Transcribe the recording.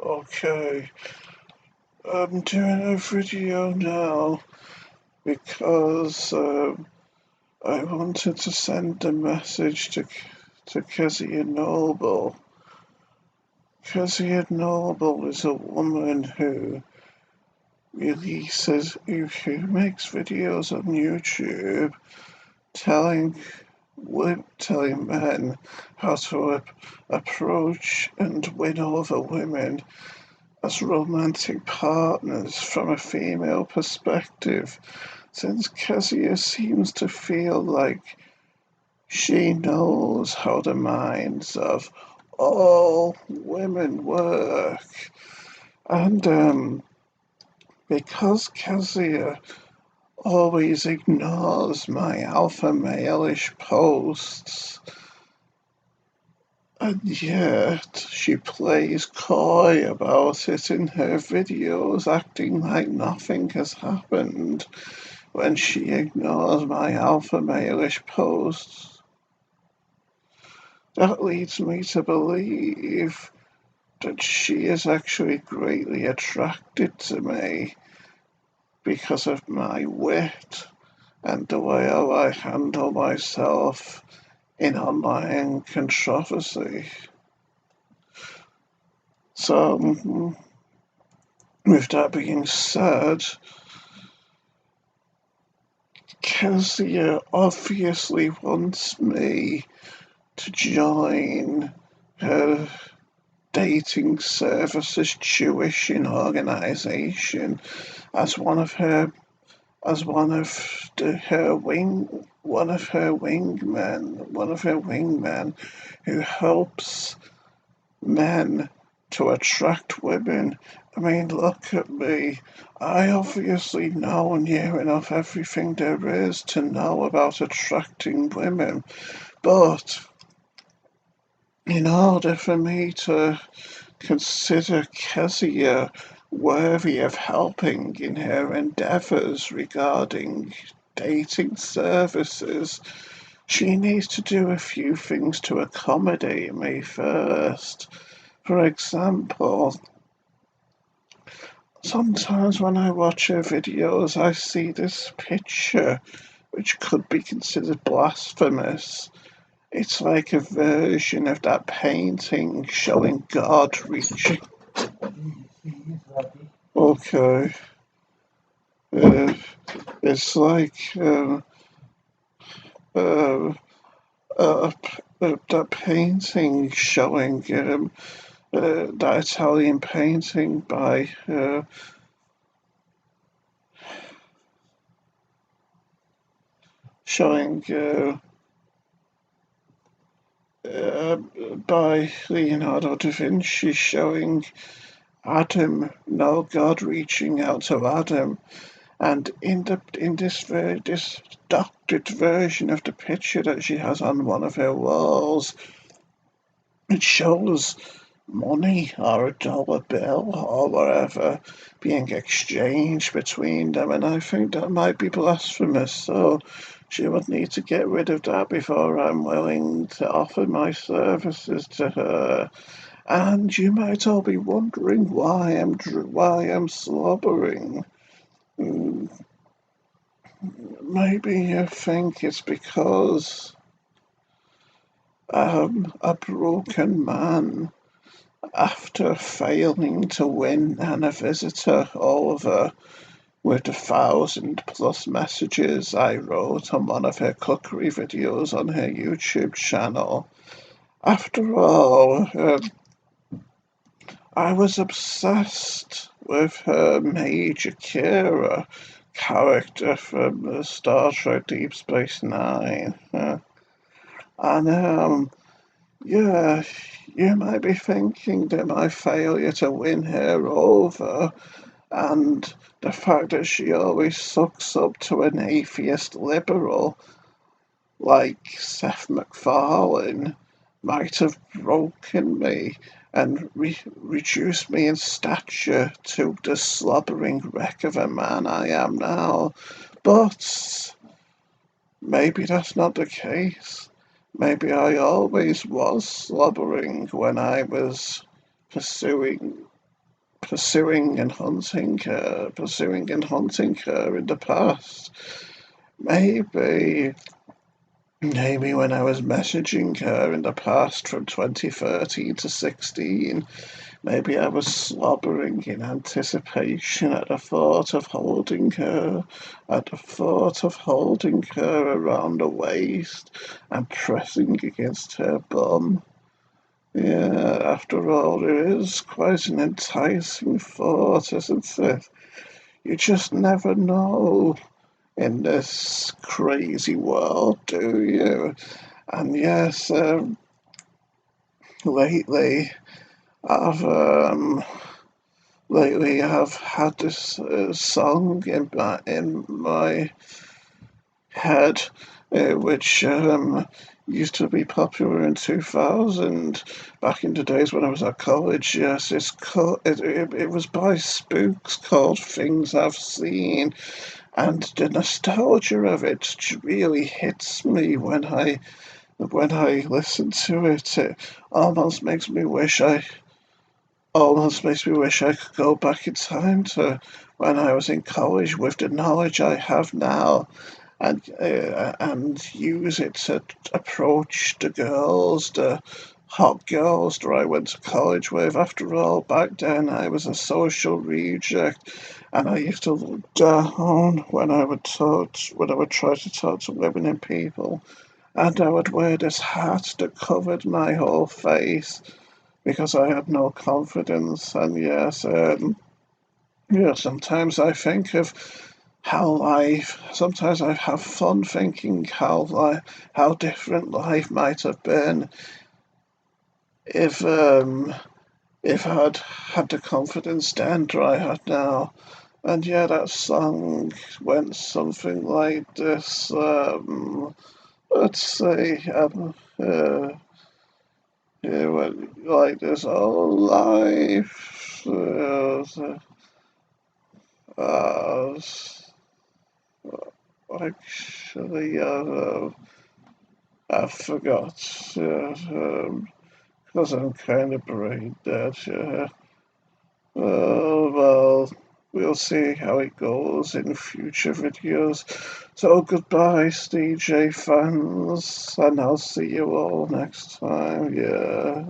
Okay, I'm doing a video now because I wanted to send a message to Kezia Noble. Kezia Noble is a woman who makes videos on YouTube telling men how to approach and win over women as romantic partners from a female perspective, since Kezia seems to feel like she knows how the minds of all women work. And because Kezia always ignores my alpha male-ish posts, and yet she plays coy about it in her videos, acting like nothing has happened when she ignores my alpha male-ish posts. That leads me to believe that she is actually greatly attracted to me because of my wit and the way I handle myself in online controversy. So, with that being said, Kezia obviously wants me to join her dating services tuition organization as one of her wingmen who helps men to attract women. I mean, look at me. I obviously know near enough everything there is to know about attracting women, but in order for me to consider Kezia worthy of helping in her endeavours regarding dating services, she needs to do a few things to accommodate me first. For example, sometimes when I watch her videos, I see this picture which could be considered blasphemous. It's like a version of that painting showing God reaching. Okay. Uh, it's like uh, uh, that painting showing that Italian painting by showing by Leonardo da Vinci showing Adam, no God reaching out to Adam, and in this doctored version of the picture that she has on one of her walls, it shows money or a dollar bill or whatever being exchanged between them, and I think that might be blasphemous, so she would need to get rid of that before I'm willing to offer my services to her. And you might all be wondering why I'm slobbering. Mm, Maybe you think it's because I'm a broken man after failing to win Anna Visitor over with the 1,000+ messages I wrote on one of her cookery videos on her YouTube channel. After all, I was obsessed with her Major Kira character from Star Trek Deep Space Nine. And yeah, you might be thinking that my failure to win her over and the fact that she always sucks up to an atheist liberal like Seth MacFarlane might have broken me and reduced me in stature to the slobbering wreck of a man I am now. But maybe that's not the case. Maybe I always was slobbering when I was pursuing pursuing and hunting her in the past. Maybe, maybe when I was messaging her in the past from 2013 to 16, maybe I was slobbering in anticipation at the thought of holding her around the waist and pressing against her bum. Yeah, after all, it is quite an enticing thought, isn't it? You just never know in this crazy world, do you? And yes, lately I've had this song in my head, which used to be popular in 2000, back in the days when I was at college. Yes, it was by Spooks, called "Things I've Seen," and the nostalgia of it really hits me when I listen to it. It almost makes me wish I could go back in time to when I was in college with the knowledge I have now, and use it to approach the hot girls that I went to college with. After all, back then I was a social reject, and I used to look down when I would try to talk to women and people, and I would wear this hat that covered my whole face because I had no confidence. And yes, sometimes I think of sometimes I have fun thinking how different life might have been if um, if I'd had the confidence then that I had now. And yeah, that song went something like this. Let's say, it went like this. Oh, life. Uh, Actually, I forgot. Because I'm kind of brain dead. Well, we'll see how it goes in future videos. So goodbye, DJ fans, and I'll see you all next time. Yeah.